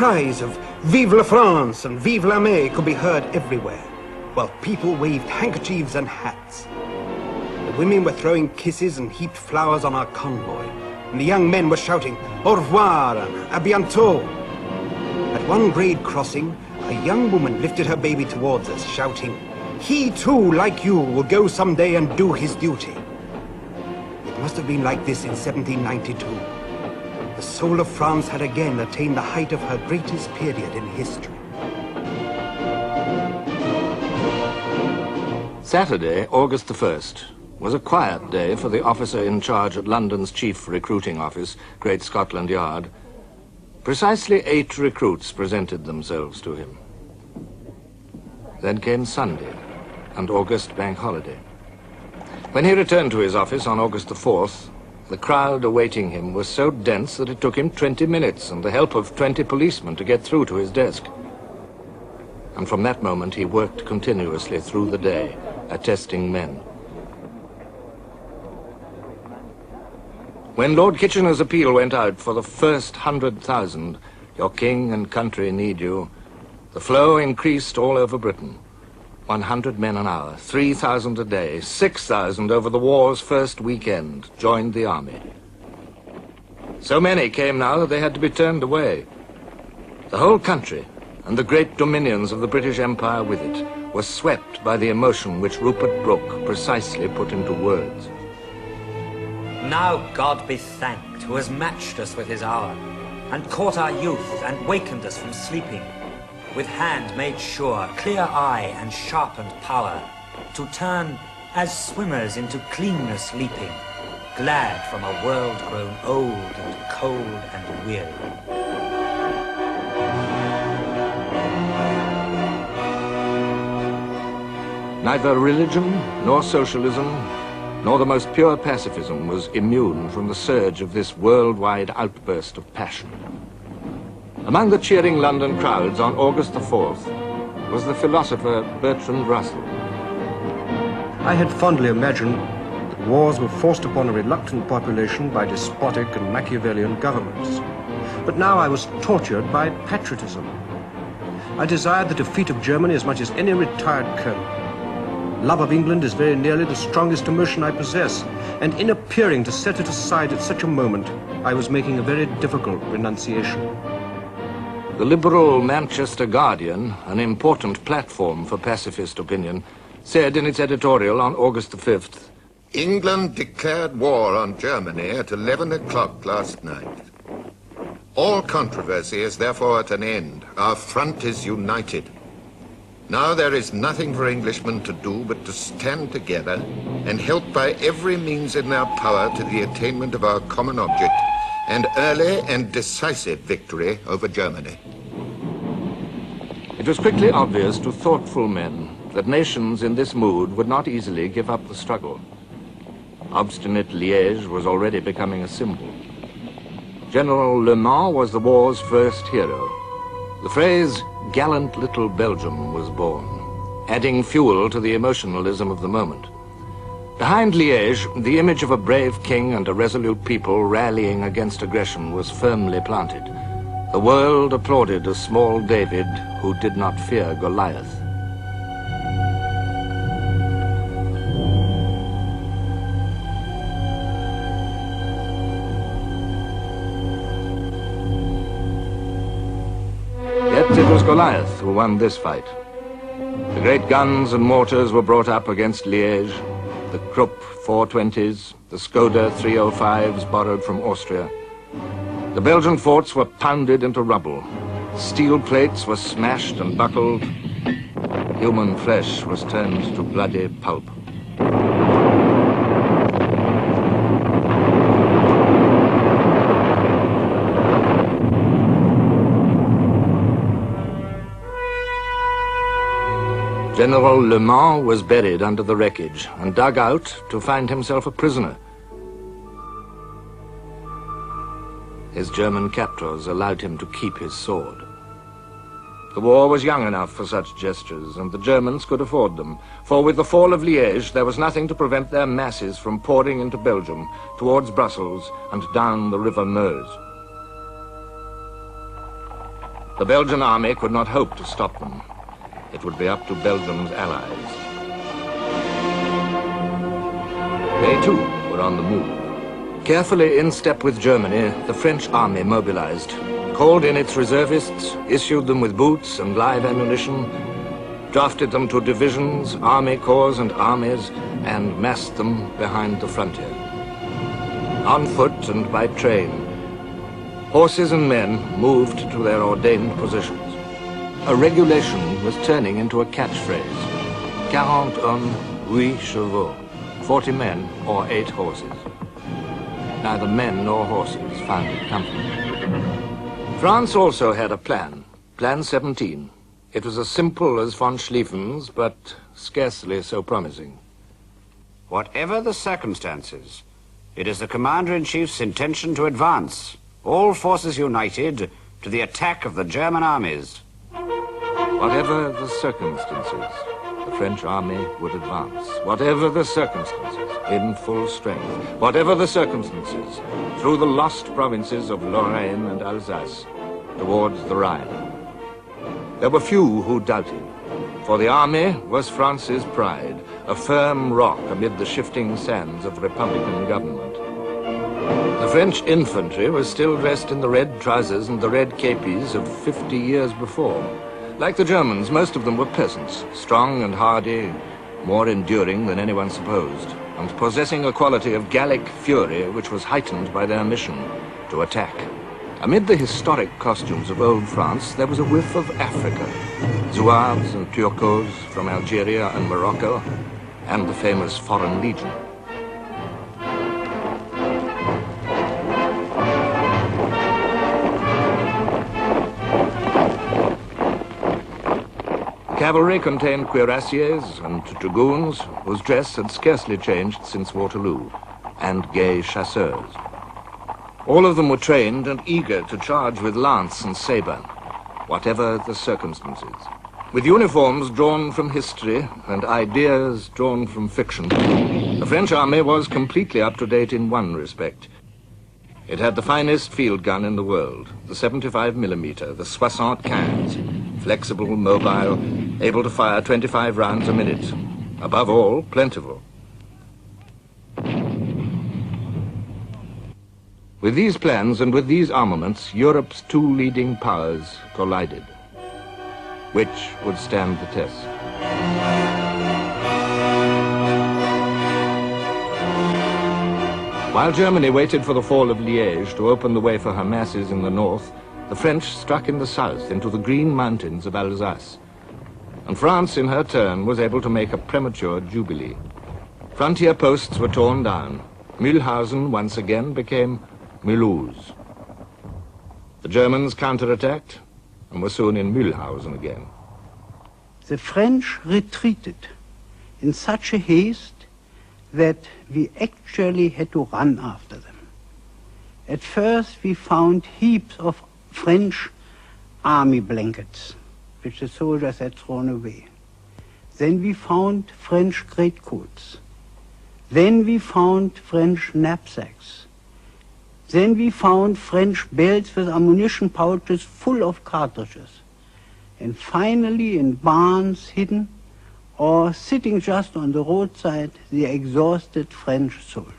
cries of "Vive la France" and "Vive l'armée" could be heard everywhere, while people waved handkerchiefs and hats. The women were throwing kisses and heaped flowers on our convoy, and the young men were shouting "Au revoir" and "A bientôt." At one grade crossing, a young woman lifted her baby towards us, shouting, "He too, like you, will go someday and do his duty." It must have been like this in 1792. The soul of France had again attained the height of her greatest period in history. Saturday, August the 1st, was a quiet day for the officer in charge at London's chief recruiting office, Great Scotland Yard. Precisely 8 recruits presented themselves to him. Then came Sunday, and August bank holiday. When he returned to his office on August the 4th, the crowd awaiting him was so dense that it took him 20 minutes and the help of 20 policemen to get through to his desk. And from that moment he worked continuously through the day, attesting men. When Lord Kitchener's appeal went out for the first 100,000, "Your king and country need you," the flow increased all over Britain. 100 men an hour, 3,000 a day, 6,000 over the war's first weekend joined the army. So many came now that they had to be turned away. The whole country, and the great dominions of the British Empire with it, were swept by the emotion which Rupert Brooke precisely put into words. Now God be thanked, who has matched us with his hour, and caught our youth, and wakened us from sleeping, with hand made sure, clear eye, and sharpened power, to turn as swimmers into cleanness leaping, glad from a world grown old and cold and weary. Neither religion, nor socialism, nor the most pure pacifism was immune from the surge of this worldwide outburst of passion. Among the cheering London crowds on August the 4th was the philosopher Bertrand Russell. I had fondly imagined that wars were forced upon a reluctant population by despotic and Machiavellian governments. But now I was tortured by patriotism. I desired the defeat of Germany as much as any retired colonel. Love of England is very nearly the strongest emotion I possess, and in appearing to set it aside at such a moment, I was making a very difficult renunciation. The liberal Manchester Guardian, an important platform for pacifist opinion, said in its editorial on August the 5th, "England declared war on Germany at 11 o'clock last night. All controversy is therefore at an end. Our front is united. Now there is nothing for Englishmen to do but to stand together and help by every means in their power to the attainment of our common object, and early and decisive victory over Germany." It was quickly obvious to thoughtful men that nations in this mood would not easily give up the struggle. Obstinate Liège was already becoming a symbol. General Le Mans was the war's first hero. The phrase, "gallant little Belgium," was born, adding fuel to the emotionalism of the moment. Behind Liège, the image of a brave king and a resolute people rallying against aggression was firmly planted. The world applauded a small David who did not fear Goliath. Yet it was Goliath who won this fight. The great guns and mortars were brought up against Liège, the Krupp 420s, the Skoda 305s borrowed from Austria. The Belgian forts were pounded into rubble. Steel plates were smashed and buckled. Human flesh was turned to bloody pulp. General Le Mans was buried under the wreckage and dug out to find himself a prisoner. His German captors allowed him to keep his sword. The war was young enough for such gestures, and the Germans could afford them, for with the fall of Liège there was nothing to prevent their masses from pouring into Belgium, towards Brussels and down the River Meuse. The Belgian army could not hope to stop them. It would be up to Belgium's allies. They too were on the move. Carefully in step with Germany, the French army mobilized, called in its reservists, issued them with boots and live ammunition, drafted them to divisions, army corps and armies, and massed them behind the frontier. On foot and by train, horses and men moved to their ordained positions. A regulation was turning into a catchphrase. 40 hommes, 8 chevaux. 40 men or 8 horses. Neither men nor horses found it comfortable. France also had a plan, Plan 17. It was as simple as von Schlieffen's, but scarcely so promising. Whatever the circumstances, it is the Commander-in-Chief's intention to advance, all forces united, to the attack of the German armies. Whatever the circumstances, the French army would advance. Whatever the circumstances, in full strength. Whatever the circumstances, through the lost provinces of Lorraine and Alsace, towards the Rhine. There were few who doubted, for the army was France's pride, a firm rock amid the shifting sands of Republican government. The French infantry was still dressed in the red trousers and the red képis of 50 years before. Like the Germans, most of them were peasants, strong and hardy, more enduring than anyone supposed, and possessing a quality of Gallic fury which was heightened by their mission to attack. Amid the historic costumes of old France, there was a whiff of Africa. Zouaves and Turcos from Algeria and Morocco, and the famous Foreign Legion. Cavalry contained cuirassiers and dragoons whose dress had scarcely changed since Waterloo, and gay chasseurs. All of them were trained and eager to charge with lance and saber, whatever the circumstances. With uniforms drawn from history and ideas drawn from fiction, the French army was completely up to date in one respect. It had the finest field gun in the world, the 75mm, the 75, flexible, mobile, able to fire 25 rounds a minute. Above all, plentiful. With these plans and with these armaments, Europe's two leading powers collided. Which would stand the test? While Germany waited for the fall of Liège to open the way for her masses in the north, the French struck in the south into the green mountains of Alsace. And France, in her turn, was able to make a premature jubilee. Frontier posts were torn down. Mühlhausen once again became Mulhouse. The Germans counterattacked and were soon in Mühlhausen again. The French retreated in such a haste that we actually had to run after them. At first we found heaps of French army blankets, which the soldiers had thrown away. Then we found French greatcoats. Then we found French knapsacks. Then we found French belts with ammunition pouches full of cartridges. And finally, in barns hidden or sitting just on the roadside, the exhausted French soldiers.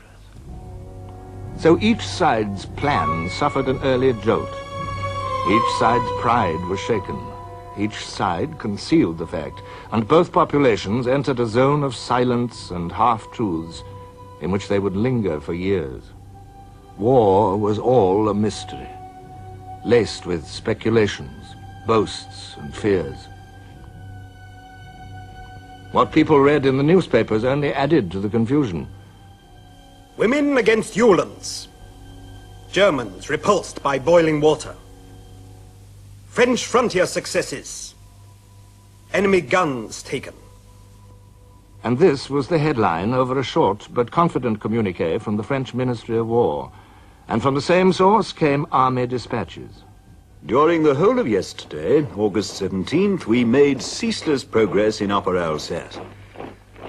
So each side's plan suffered an early jolt. Each side's pride was shaken. Each side concealed the fact, and both populations entered a zone of silence and half-truths in which they would linger for years. War was all a mystery, laced with speculations, boasts, and fears. What people read in the newspapers only added to the confusion. Women against Uhlans. Germans repulsed by boiling water. French frontier successes. Enemy guns taken. And this was the headline over a short but confident communiqué from the French Ministry of War. And from the same source came army dispatches. During the whole of yesterday, August 17th, we made ceaseless progress in Upper Alsace.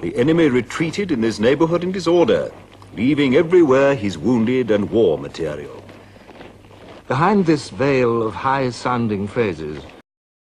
The enemy retreated in this neighborhood in disorder, leaving everywhere his wounded and war material. Behind this veil of high-sounding phrases